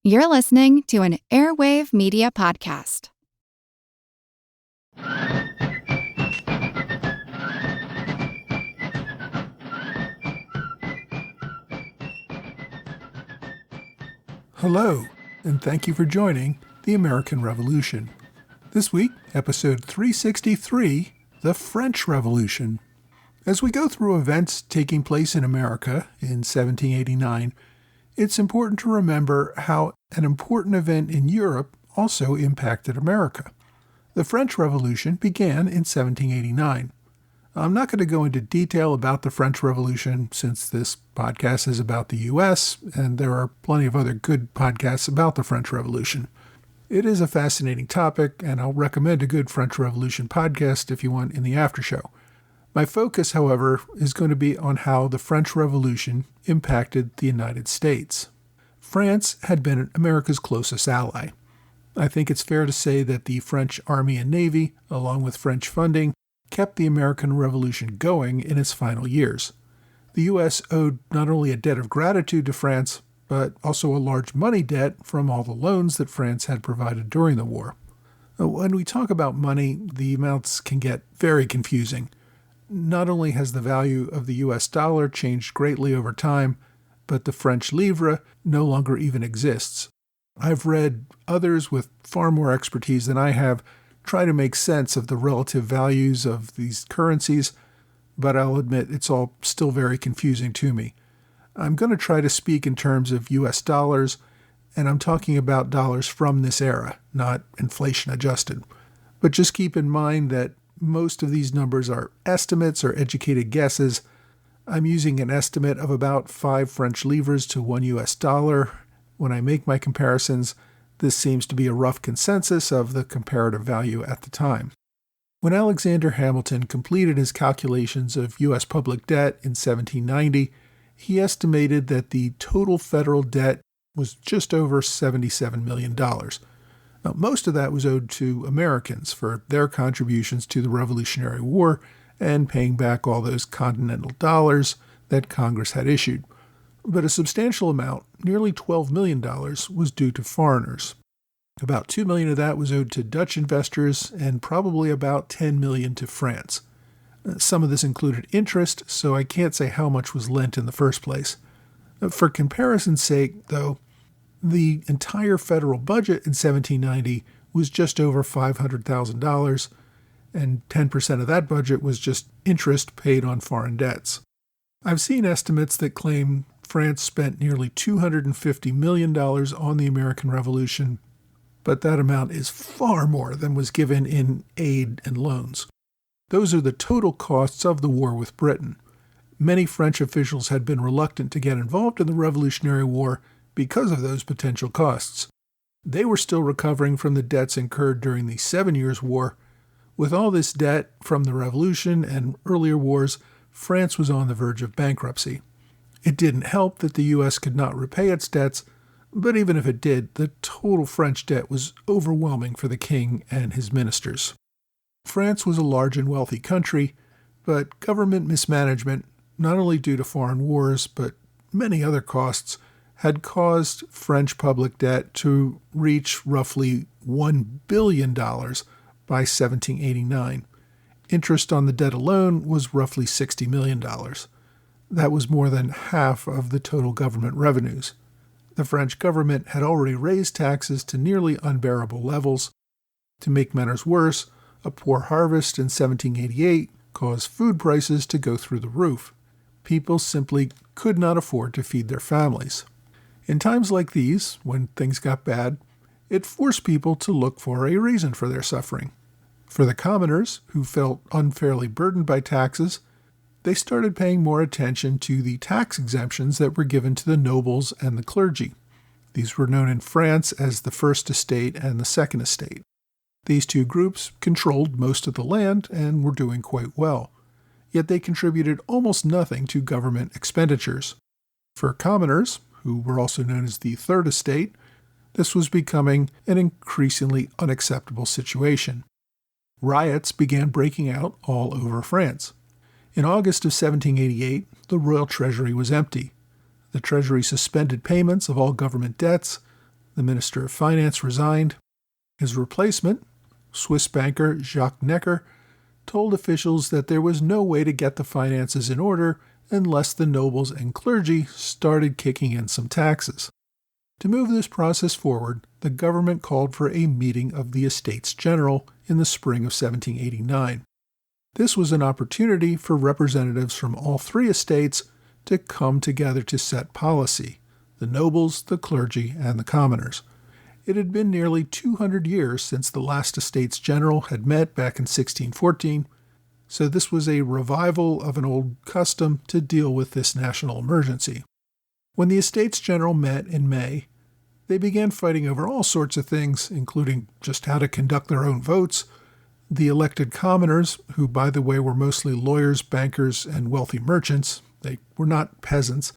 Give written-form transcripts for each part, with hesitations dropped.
You're listening to an Airwave Media Podcast. Hello, and thank you for joining the American Revolution. This week, episode 363, The French Revolution. As we go through events taking place in America in 1789, it's important to remember how an important event in Europe also impacted America. The French Revolution began in 1789. I'm not going to go into detail about the French Revolution since this podcast is about the U.S., and there are plenty of other good podcasts about the French Revolution. It is a fascinating topic, and I'll recommend a good French Revolution podcast if you want in the after show. My focus, however, is going to be on how the French Revolution impacted the United States. France had been America's closest ally. I think it's fair to say that the French Army and Navy, along with French funding, kept the American Revolution going in its final years. The U.S. owed not only a debt of gratitude to France, but also a large money debt from all the loans that France had provided during the war. When we talk about money, the amounts can get very confusing. Not only has the value of the U.S. dollar changed greatly over time, but the French livre no longer even exists. I've read others with far more expertise than I have try to make sense of the relative values of these currencies, but I'll admit it's all still very confusing to me. I'm going to try to speak in terms of U.S. dollars, and I'm talking about dollars from this era, not inflation adjusted. But just keep in mind that most of these numbers are estimates or educated guesses. I'm using an estimate of about 5 French livres to 1 U.S. dollar. When I make my comparisons, this seems to be a rough consensus of the comparative value at the time. When Alexander Hamilton completed his calculations of U.S. public debt in 1790, he estimated that the total federal debt was just over $77 million. Now, most of that was owed to Americans for their contributions to the Revolutionary War and paying back all those continental dollars that Congress had issued. But a substantial amount, nearly $12 million, was due to foreigners. About $2 million of that was owed to Dutch investors and probably about $10 million to France. Some of this included interest, so I can't say how much was lent in the first place. For comparison's sake, though, the entire federal budget in 1790 was just over $500,000, and 10% of that budget was just interest paid on foreign debts. I've seen estimates that claim France spent nearly $250 million on the American Revolution, but that amount is far more than was given in aid and loans. Those are the total costs of the war with Britain. Many French officials had been reluctant to get involved in the Revolutionary War because of those potential costs. They were still recovering from the debts incurred during the 7 Years' War. With all this debt from the Revolution and earlier wars, France was on the verge of bankruptcy. It didn't help that the U.S. could not repay its debts, but even if it did, the total French debt was overwhelming for the king and his ministers. France was a large and wealthy country, but government mismanagement, not only due to foreign wars, but many other costs, had caused French public debt to reach roughly $1 billion by 1789. Interest on the debt alone was roughly $60 million. That was more than half of the total government revenues. The French government had already raised taxes to nearly unbearable levels. To make matters worse, a poor harvest in 1788 caused food prices to go through the roof. People simply could not afford to feed their families. In times like these, when things got bad, it forced people to look for a reason for their suffering. For the commoners, who felt unfairly burdened by taxes, they started paying more attention to the tax exemptions that were given to the nobles and the clergy. These were known in France as the First Estate and the Second Estate. These two groups controlled most of the land and were doing quite well, yet they contributed almost nothing to government expenditures. For commoners, who were also known as the Third Estate, this was becoming an increasingly unacceptable situation. Riots began breaking out all over France. In August of 1788, the royal treasury was empty. The treasury suspended payments of all government debts. The Minister of Finance resigned. His replacement, Swiss banker Jacques Necker, told officials that there was no way to get the finances in order unless the nobles and clergy started kicking in some taxes. To move this process forward, the government called for a meeting of the Estates General in the spring of 1789. This was an opportunity for representatives from all three estates to come together to set policy: the nobles, the clergy, and the commoners. It had been nearly 200 years since the last Estates General had met back in 1614, so this was a revival of an old custom to deal with this national emergency. When the Estates General met in May, they began fighting over all sorts of things, including just how to conduct their own votes. The elected commoners, who by the way were mostly lawyers, bankers, and wealthy merchants, they were not peasants,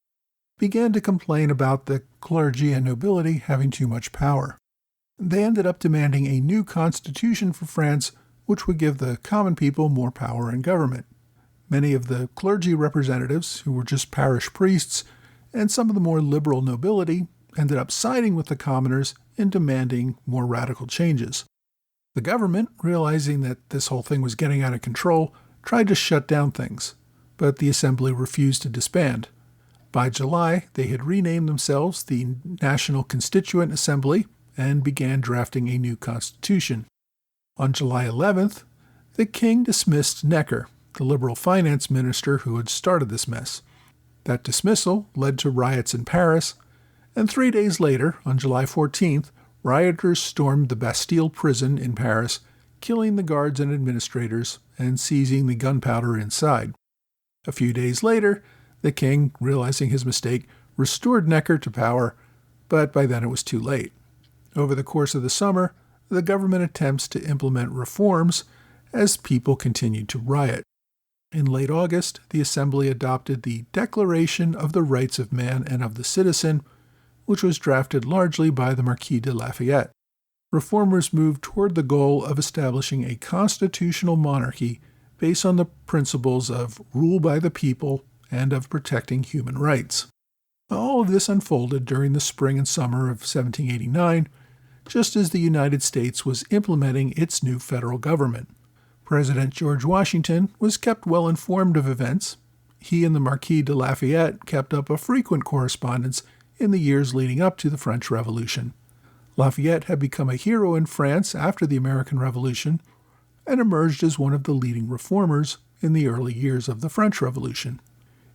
began to complain about the clergy and nobility having too much power. They ended up demanding a new constitution for France, which would give the common people more power in government. Many of the clergy representatives, who were just parish priests, and some of the more liberal nobility, ended up siding with the commoners in demanding more radical changes. The government, realizing that this whole thing was getting out of control, tried to shut down things, but the assembly refused to disband. By July, they had renamed themselves the National Constituent Assembly and began drafting a new constitution. On July 11th, the king dismissed Necker, the liberal finance minister who had started this mess. That dismissal led to riots in Paris, and 3 days later, on July 14th, rioters stormed the Bastille prison in Paris, killing the guards and administrators and seizing the gunpowder inside. A few days later, the king, realizing his mistake, restored Necker to power, but by then it was too late. Over the course of the summer, the government attempts to implement reforms as people continued to riot. In late August, the Assembly adopted the Declaration of the Rights of Man and of the Citizen, which was drafted largely by the Marquis de Lafayette. Reformers moved toward the goal of establishing a constitutional monarchy based on the principles of rule by the people and of protecting human rights. All of this unfolded during the spring and summer of 1789, just as the United States was implementing its new federal government. President George Washington was kept well informed of events. He and the Marquis de Lafayette kept up a frequent correspondence in the years leading up to the French Revolution. Lafayette had become a hero in France after the American Revolution and emerged as one of the leading reformers in the early years of the French Revolution.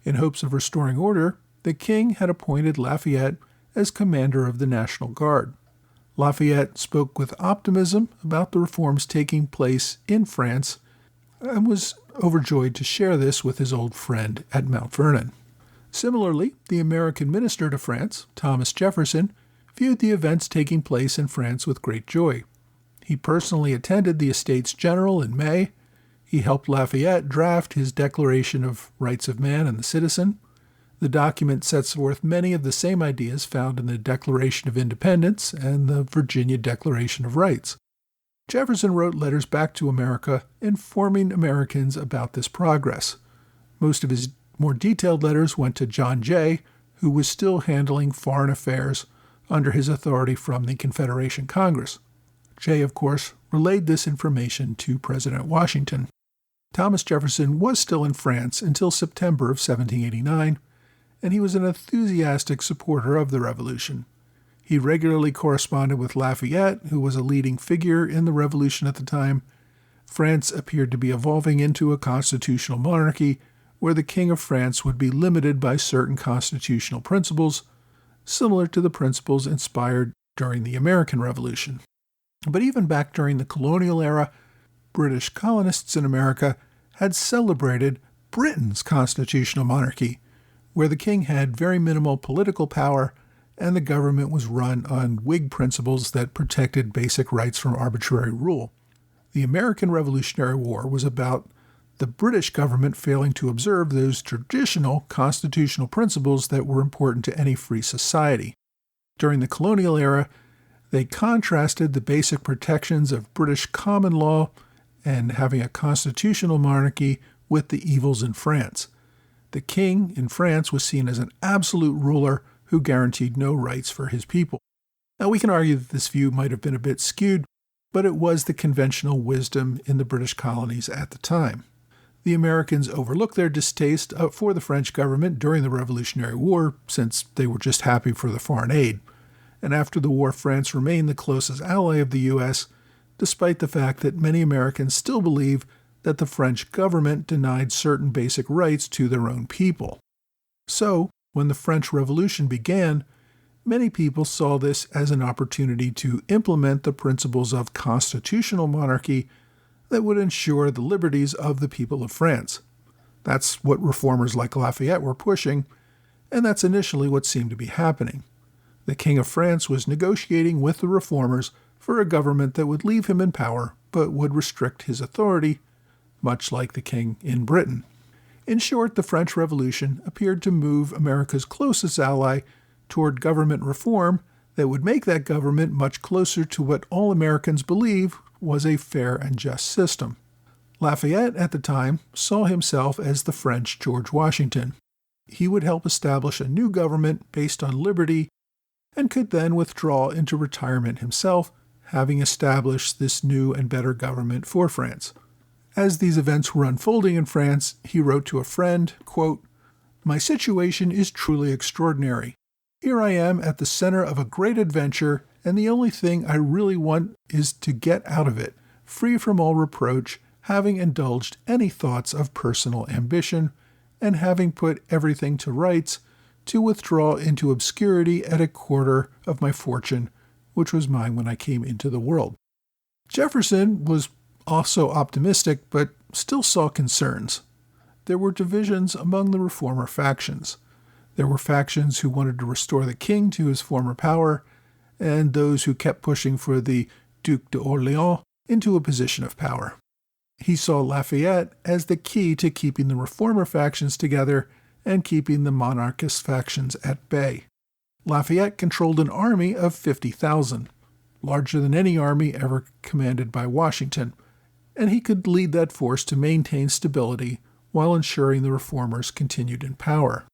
In hopes of restoring order, the king had appointed Lafayette as commander of the National Guard. Lafayette spoke with optimism about the reforms taking place in France and was overjoyed to share this with his old friend at Mount Vernon. Similarly, the American minister to France, Thomas Jefferson, viewed the events taking place in France with great joy. He personally attended the Estates General in May. He helped Lafayette draft his Declaration of Rights of Man and the Citizen. The document sets forth many of the same ideas found in the Declaration of Independence and the Virginia Declaration of Rights. Jefferson wrote letters back to America informing Americans about this progress. Most of his more detailed letters went to John Jay, who was still handling foreign affairs under his authority from the Confederation Congress. Jay, of course, relayed this information to President Washington. Thomas Jefferson was still in France until September of 1789, and he was an enthusiastic supporter of the revolution. He regularly corresponded with Lafayette, who was a leading figure in the revolution at the time. France appeared to be evolving into a constitutional monarchy where the King of France would be limited by certain constitutional principles, similar to the principles inspired during the American Revolution. But even back during the colonial era, British colonists in America had celebrated Britain's constitutional monarchy, where the king had very minimal political power and the government was run on Whig principles that protected basic rights from arbitrary rule. The American Revolutionary War was about the British government failing to observe those traditional constitutional principles that were important to any free society. During the colonial era, they contrasted the basic protections of British common law and having a constitutional monarchy with the evils in France. The king in France was seen as an absolute ruler who guaranteed no rights for his people. Now, we can argue that this view might have been a bit skewed, but it was the conventional wisdom in the British colonies at the time. The Americans overlooked their distaste for the French government during the Revolutionary War, since they were just happy for the foreign aid. And after the war, France remained the closest ally of the U.S., despite the fact that many Americans still believe that the French government denied certain basic rights to their own people. So, when the French Revolution began, many people saw this as an opportunity to implement the principles of constitutional monarchy that would ensure the liberties of the people of France. That's what reformers like Lafayette were pushing, and that's initially what seemed to be happening. The King of France was negotiating with the reformers for a government that would leave him in power but would restrict his authority, much like the king in Britain. In short, the French Revolution appeared to move America's closest ally toward government reform that would make that government much closer to what all Americans believe was a fair and just system. Lafayette, at the time, saw himself as the French George Washington. He would help establish a new government based on liberty and could then withdraw into retirement himself, having established this new and better government for France. As these events were unfolding in France, he wrote to a friend, quote, "My situation is truly extraordinary. Here I am at the center of a great adventure, and the only thing I really want is to get out of it, free from all reproach, having indulged any thoughts of personal ambition, and having put everything to rights, to withdraw into obscurity at a quarter of my fortune, which was mine when I came into the world." Jefferson was also optimistic, but still saw concerns. There were divisions among the reformer factions. There were factions who wanted to restore the king to his former power, and those who kept pushing for the Duc d'Orléans into a position of power. He saw Lafayette as the key to keeping the reformer factions together and keeping the monarchist factions at bay. Lafayette controlled an army of 50,000, larger than any army ever commanded by Washington, and he could lead that force to maintain stability while ensuring the reformers continued in power.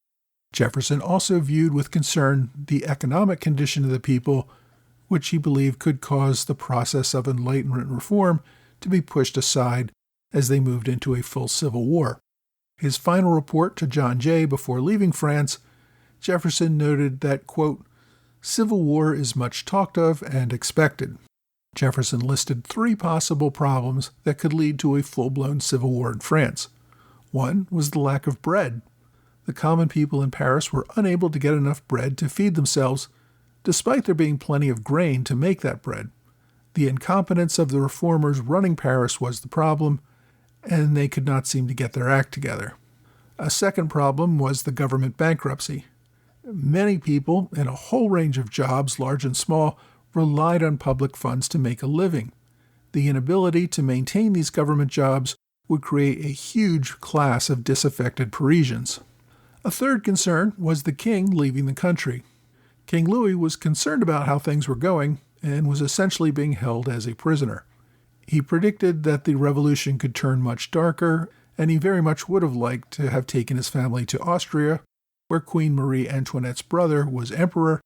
Jefferson also viewed with concern the economic condition of the people, which he believed could cause the process of Enlightenment reform to be pushed aside as they moved into a full civil war. His final report to John Jay before leaving France, Jefferson noted that, quote, "Civil war is much talked of and expected." Jefferson listed 3 possible problems that could lead to a full-blown civil war in France. One was the lack of bread. The common people in Paris were unable to get enough bread to feed themselves, despite there being plenty of grain to make that bread. The incompetence of the reformers running Paris was the problem, and they could not seem to get their act together. A second problem was the government bankruptcy. Many people in a whole range of jobs, large and small, relied on public funds to make a living. The inability to maintain these government jobs would create a huge class of disaffected Parisians. A third concern was the king leaving the country. King Louis was concerned about how things were going and was essentially being held as a prisoner. He predicted that the revolution could turn much darker, and he very much would have liked to have taken his family to Austria, where Queen Marie Antoinette's brother was emperor.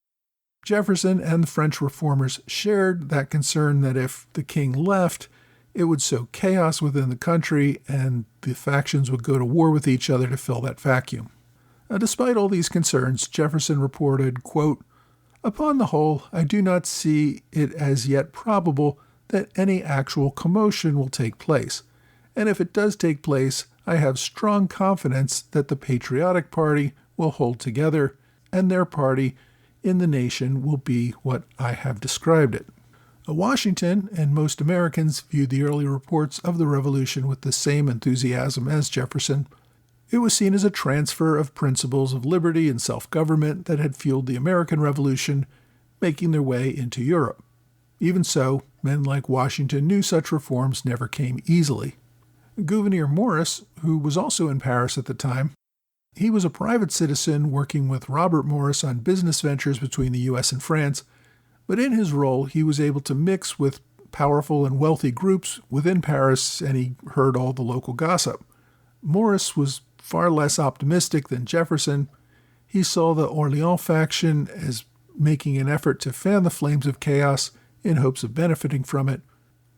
Jefferson and the French reformers shared that concern that if the king left, it would sow chaos within the country and the factions would go to war with each other to fill that vacuum. Despite all these concerns, Jefferson reported, quote, "Upon the whole, I do not see it as yet probable that any actual commotion will take place, and if it does take place, I have strong confidence that the patriotic party will hold together, and their party in the nation will be what I have described it." Washington and most Americans viewed the early reports of the revolution with the same enthusiasm as Jefferson. It was seen as a transfer of principles of liberty and self-government that had fueled the American Revolution, making their way into Europe. Even so, men like Washington knew such reforms never came easily. Gouverneur Morris, who was also in Paris at the time, he was a private citizen working with Robert Morris on business ventures between the U.S. and France, but in his role he was able to mix with powerful and wealthy groups within Paris, and he heard all the local gossip. Morris was far less optimistic than Jefferson. He saw the Orléans faction as making an effort to fan the flames of chaos in hopes of benefiting from it.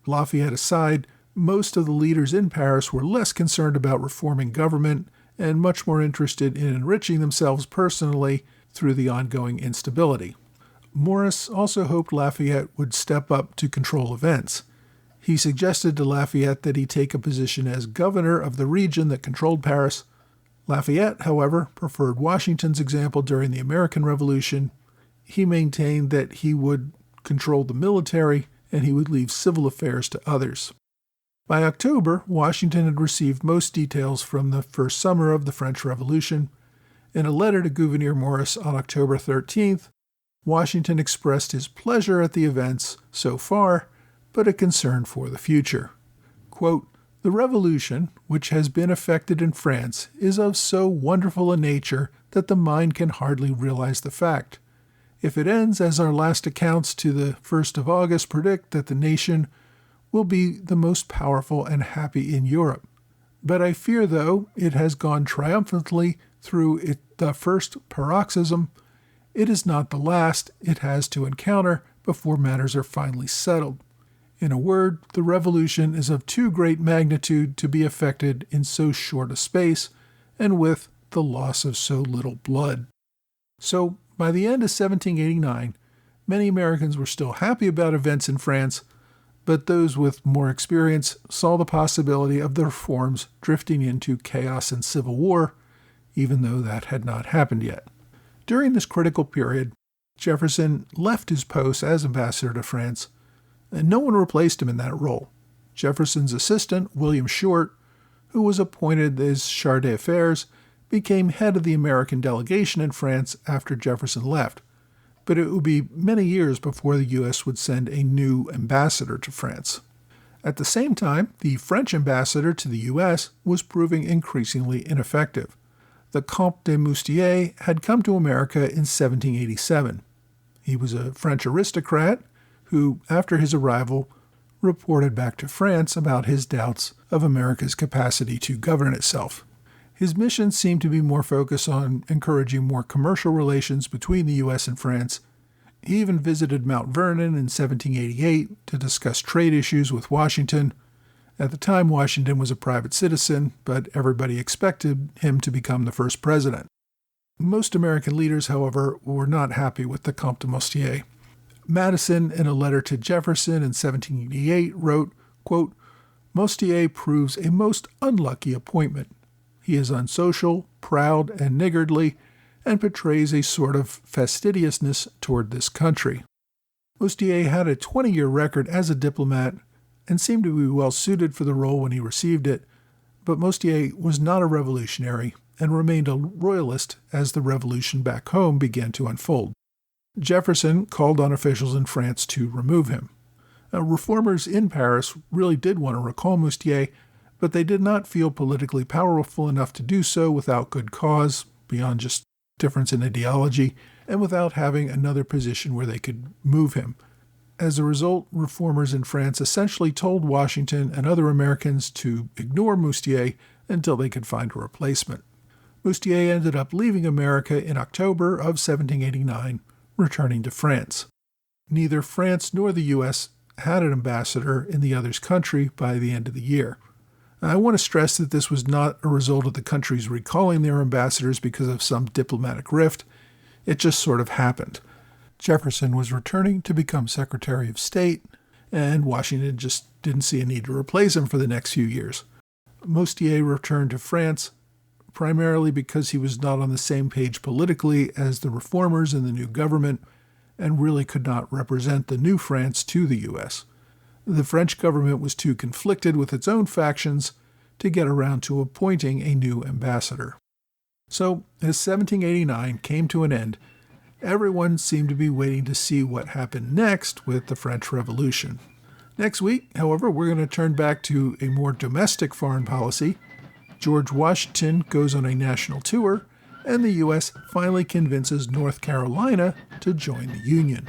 Lafayette aside, most of the leaders in Paris were less concerned about reforming government and much more interested in enriching themselves personally through the ongoing instability. Maurice also hoped Lafayette would step up to control events. He suggested to Lafayette that he take a position as governor of the region that controlled Paris. Lafayette, however, preferred Washington's example during the American Revolution. He maintained that he would control the military and he would leave civil affairs to others. By October, Washington had received most details from the first summer of the French Revolution. In a letter to Gouverneur Maurice on October 13th, Washington expressed his pleasure at the events so far, but a concern for the future. Quote, "The revolution, which has been effected in France, is of so wonderful a nature that the mind can hardly realize the fact. If it ends as our last accounts to the 1st of August predict that the nation will be the most powerful and happy in Europe. But I fear, though it has gone triumphantly through the first paroxysm, it is not the last it has to encounter before matters are finally settled. In a word, the revolution is of too great magnitude to be effected in so short a space, and with the loss of so little blood." So, by the end of 1789, many Americans were still happy about events in France, but those with more experience saw the possibility of the reforms drifting into chaos and civil war, even though that had not happened yet. During this critical period, Jefferson left his post as ambassador to France, and no one replaced him in that role. Jefferson's assistant, William Short, who was appointed as chargé d'affaires, became head of the American delegation in France after Jefferson left, but it would be many years before the U.S. would send a new ambassador to France. At the same time, the French ambassador to the U.S. was proving increasingly ineffective. The Comte de Moustier had come to America in 1787. He was a French aristocrat who, after his arrival, reported back to France about his doubts of America's capacity to govern itself. His mission seemed to be more focused on encouraging more commercial relations between the U.S. and France. He even visited Mount Vernon in 1788 to discuss trade issues with Washington. At the time, Washington was a private citizen, but everybody expected him to become the first president. Most American leaders, however, were not happy with the Comte de Moustier. Madison, in a letter to Jefferson in 1788, wrote, quote, "Moustier proves a most unlucky appointment. He is unsocial, proud, and niggardly, and betrays a sort of fastidiousness toward this country." Moustier had a 20-year record as a diplomat and seemed to be well suited for the role when he received it, but Moustier was not a revolutionary and remained a royalist as the revolution back home began to unfold. Jefferson called on officials in France to remove him. Reformers in Paris really did want to recall Moustier, but they did not feel politically powerful enough to do so without good cause, beyond just difference in ideology, and without having another position where they could move him. As a result, reformers in France essentially told Washington and other Americans to ignore Moustier until they could find a replacement. Moustier ended up leaving America in October of 1789, returning to France. Neither France nor the U.S. had an ambassador in the other's country by the end of the year. I want to stress that this was not a result of the countries recalling their ambassadors because of some diplomatic rift. It just sort of happened. Jefferson was returning to become Secretary of State, and Washington just didn't see a need to replace him for the next few years. Moustier returned to France primarily because he was not on the same page politically as the reformers in the new government and really could not represent the new France to the U.S. The French government was too conflicted with its own factions to get around to appointing a new ambassador. So, as 1789 came to an end, everyone seemed to be waiting to see what happened next with the French Revolution. Next week, however, we're going to turn back to a more domestic foreign policy. George Washington goes on a national tour, and the U.S. finally convinces North Carolina to join the Union.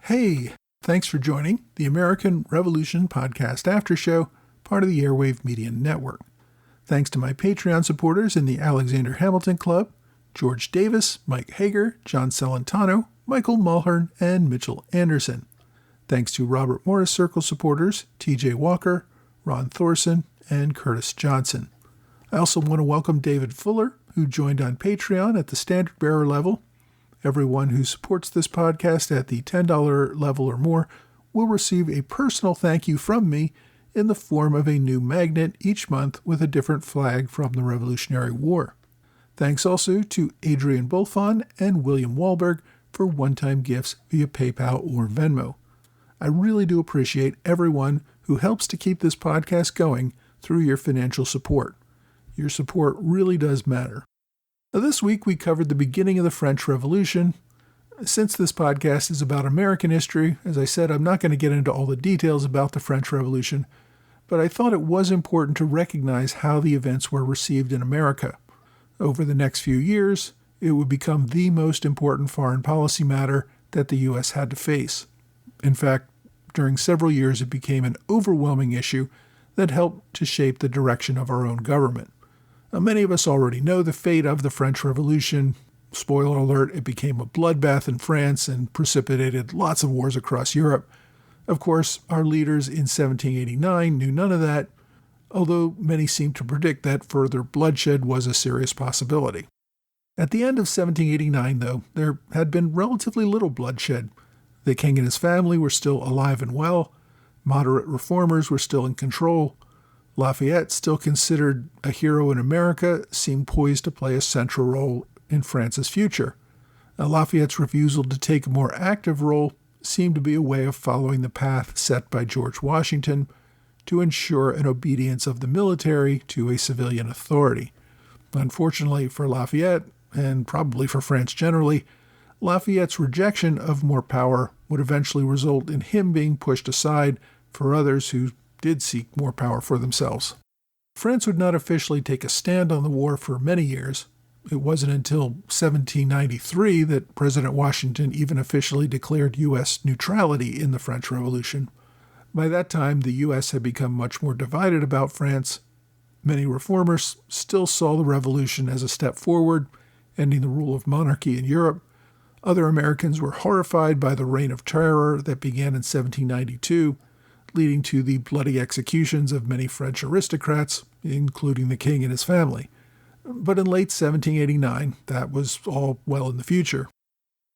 Hey, Thanks for joining the American Revolution Podcast After Show, part of the Airwave Media Network. Thanks to my Patreon supporters in the Alexander Hamilton Club, George Davis, Mike Hager, John Celentano, Michael Mulhern, and Mitchell Anderson. Thanks to Robert Morris Circle supporters, TJ Walker, Ron Thorson, and Curtis Johnson. I also want to welcome David Fuller, who joined on Patreon at the standard bearer level. Everyone who supports this podcast at the $10 level or more will receive a personal thank you from me in the form of a new magnet each month with a different flag from the Revolutionary War. Thanks also to Adrian Bulfon and William Wahlberg for one-time gifts via PayPal or Venmo. I really do appreciate everyone who helps to keep this podcast going through your financial support. Your support really does matter. Now, this week we covered the beginning of the French Revolution. Since this podcast is about American history, as I said, I'm not going to get into all the details about the French Revolution, but I thought it was important to recognize how the events were received in America. Over the next few years, it would become the most important foreign policy matter that the U.S. had to face. In fact, during several years it became an overwhelming issue that helped to shape the direction of our own government. Now, many of us already know the fate of the French Revolution. Spoiler alert, it became a bloodbath in France and precipitated lots of wars across Europe. Of course, our leaders in 1789 knew none of that, although many seemed to predict that further bloodshed was a serious possibility. At the end of 1789, though, there had been relatively little bloodshed. The king and his family were still alive and well. Moderate reformers were still in control. Lafayette, still considered a hero in America, seemed poised to play a central role in France's future. Now, Lafayette's refusal to take a more active role seemed to be a way of following the path set by George Washington to ensure an obedience of the military to a civilian authority. Unfortunately for Lafayette, and probably for France generally, Lafayette's rejection of more power would eventually result in him being pushed aside for others who did seek more power for themselves. France would not officially take a stand on the war for many years. It wasn't until 1793 that President Washington even officially declared U.S. neutrality in the French Revolution. By that time, the U.S. had become much more divided about France. Many reformers still saw the revolution as a step forward, ending the rule of monarchy in Europe. Other Americans were horrified by the Reign of Terror that began in 1792, leading to the bloody executions of many French aristocrats, including the king and his family. But in late 1789, that was all well in the future.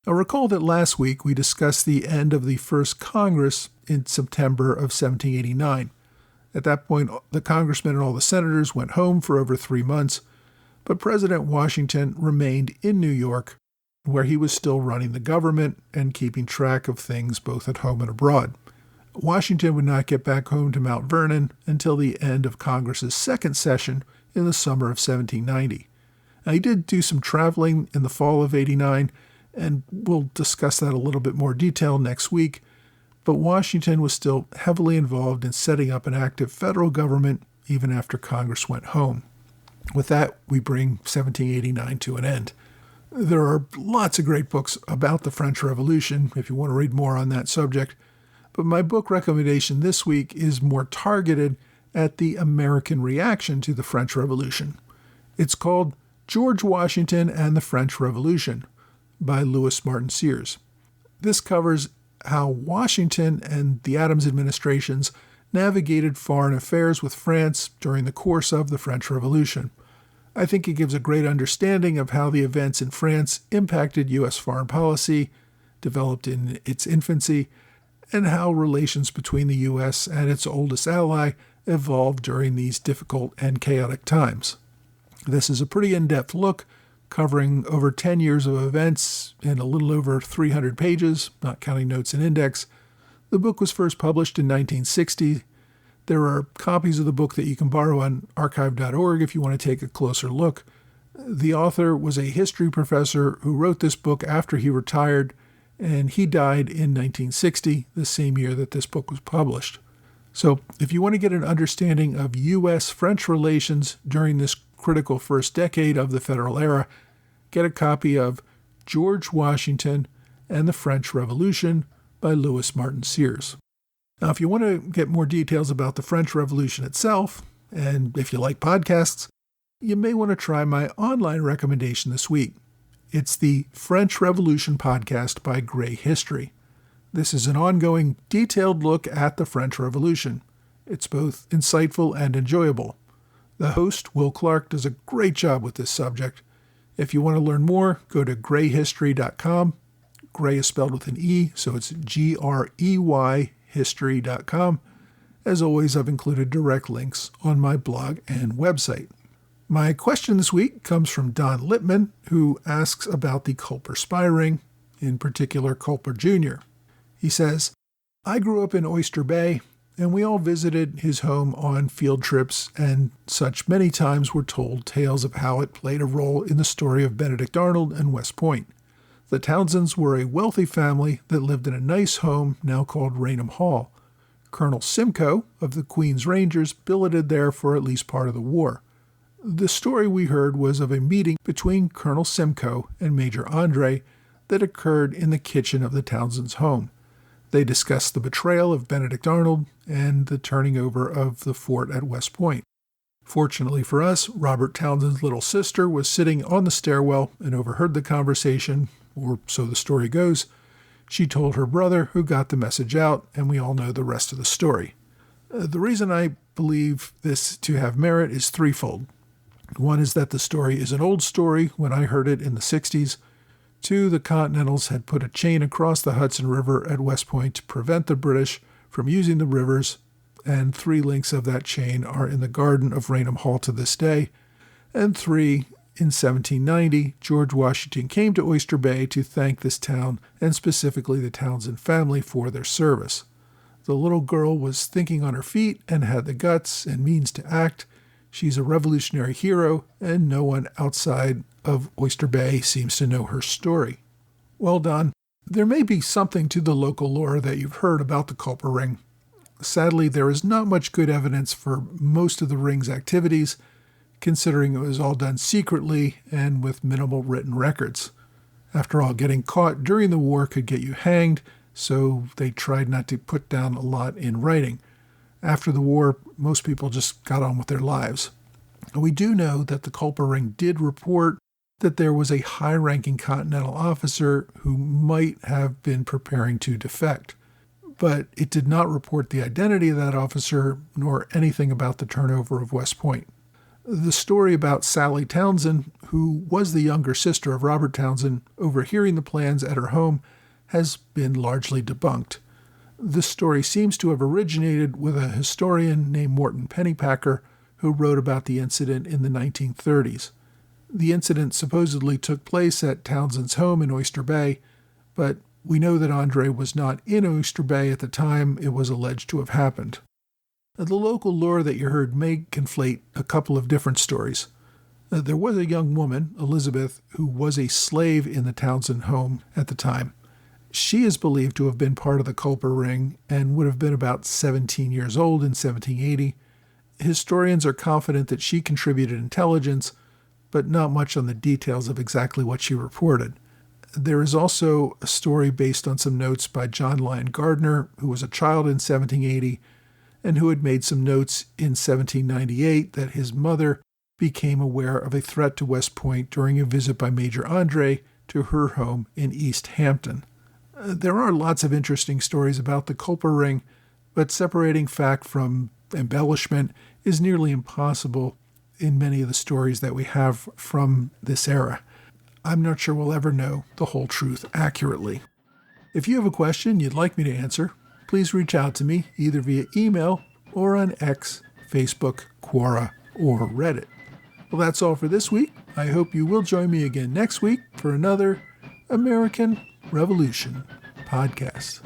Now, recall that last week we discussed the end of the first Congress in September of 1789. At that point, the congressmen and all the senators went home for over 3 months, but President Washington remained in New York, where he was still running the government and keeping track of things both at home and abroad. Washington would not get back home to Mount Vernon until the end of Congress's second session in the summer of 1790. Now, he did do some traveling in the fall of 89, and we'll discuss that a little bit more detail next week, but Washington was still heavily involved in setting up an active federal government even after Congress went home. With that, we bring 1789 to an end. There are lots of great books about the French Revolution if you want to read more on that subject, but my book recommendation this week is more targeted at the American reaction to the French Revolution. It's called George Washington and the French Revolution by Louis Martin Sears. This covers how Washington and the Adams administrations navigated foreign affairs with France during the course of the French Revolution. I think it gives a great understanding of how the events in France impacted U.S. foreign policy, developed in its infancy, and how relations between the U.S. and its oldest ally evolved during these difficult and chaotic times. This is a pretty in-depth look, covering over 10 years of events in a little over 300 pages, not counting notes and index. The book was first published in 1960. There are copies of the book that you can borrow on archive.org if you want to take a closer look. The author was a history professor who wrote this book after he retired, and he died in 1960, the same year that this book was published. So if you want to get an understanding of U.S.-French relations during this critical first decade of the federal era, get a copy of George Washington and the French Revolution by Louis Martin Sears. Now, if you want to get more details about the French Revolution itself, and if you like podcasts, you may want to try my online recommendation this week. It's the French Revolution podcast by Gray History. This is an ongoing, detailed look at the French Revolution. It's both insightful and enjoyable. The host, Will Clark, does a great job with this subject. If you want to learn more, go to grayhistory.com. Gray is spelled with an E, so it's Grey history.com. As always, I've included direct links on my blog and website. My question this week comes from Don Lippman, who asks about the Culper spy ring, in particular Culper Jr. He says, I grew up in Oyster Bay, and we all visited his home on field trips and such many times were told tales of how it played a role in the story of Benedict Arnold and West Point. The Townsends were a wealthy family that lived in a nice home now called Raynham Hall. Colonel Simcoe of the Queen's Rangers billeted there for at least part of the war. The story we heard was of a meeting between Colonel Simcoe and Major Andre that occurred in the kitchen of the Townsends' home. They discussed the betrayal of Benedict Arnold and the turning over of the fort at West Point. Fortunately for us, Robert Townsend's little sister was sitting on the stairwell and overheard the conversation, or so the story goes. She told her brother, who got the message out, and we all know the rest of the story. The reason I believe this to have merit is threefold. One is that the story is an old story when I heard it in the 60s. Two, the Continentals had put a chain across the Hudson River at West Point to prevent the British from using the rivers, and 3 links of that chain are in the garden of Raynham Hall to this day. And 3, in 1790, George Washington came to Oyster Bay to thank this town, and specifically the Townsend family, for their service. The little girl was thinking on her feet and had the guts and means to act. She's a revolutionary hero, and no one outside of Oyster Bay seems to know her story. Well, Don, there may be something to the local lore that you've heard about the Culper Ring. Sadly, there is not much good evidence for most of the ring's activities, considering it was all done secretly and with minimal written records. After all, getting caught during the war could get you hanged, so they tried not to put down a lot in writing. After the war, most people just got on with their lives. We do know that the Culper Ring did report that there was a high-ranking Continental officer who might have been preparing to defect, but it did not report the identity of that officer nor anything about the turnover of West Point. The story about Sally Townsend, who was the younger sister of Robert Townsend, overhearing the plans at her home, has been largely debunked. This story seems to have originated with a historian named Morton Pennypacker, who wrote about the incident in the 1930s. The incident supposedly took place at Townsend's home in Oyster Bay, but we know that Andre was not in Oyster Bay at the time it was alleged to have happened. The local lore that you heard may conflate a couple of different stories. There was a young woman, Elizabeth, who was a slave in the Townsend home at the time. She is believed to have been part of the Culper Ring and would have been about 17 years old in 1780. Historians are confident that she contributed intelligence, but not much on the details of exactly what she reported. There is also a story based on some notes by John Lyon Gardner, who was a child in 1780, and who had made some notes in 1798 that his mother became aware of a threat to West Point during a visit by Major Andre to her home in East Hampton. There are lots of interesting stories about the Culper Ring, but separating fact from embellishment is nearly impossible in many of the stories that we have from this era. I'm not sure we'll ever know the whole truth accurately. If you have a question you'd like me to answer, please reach out to me either via email or on X, Facebook, Quora, or Reddit. Well, that's all for this week. I hope you will join me again next week for another American Revolution podcast.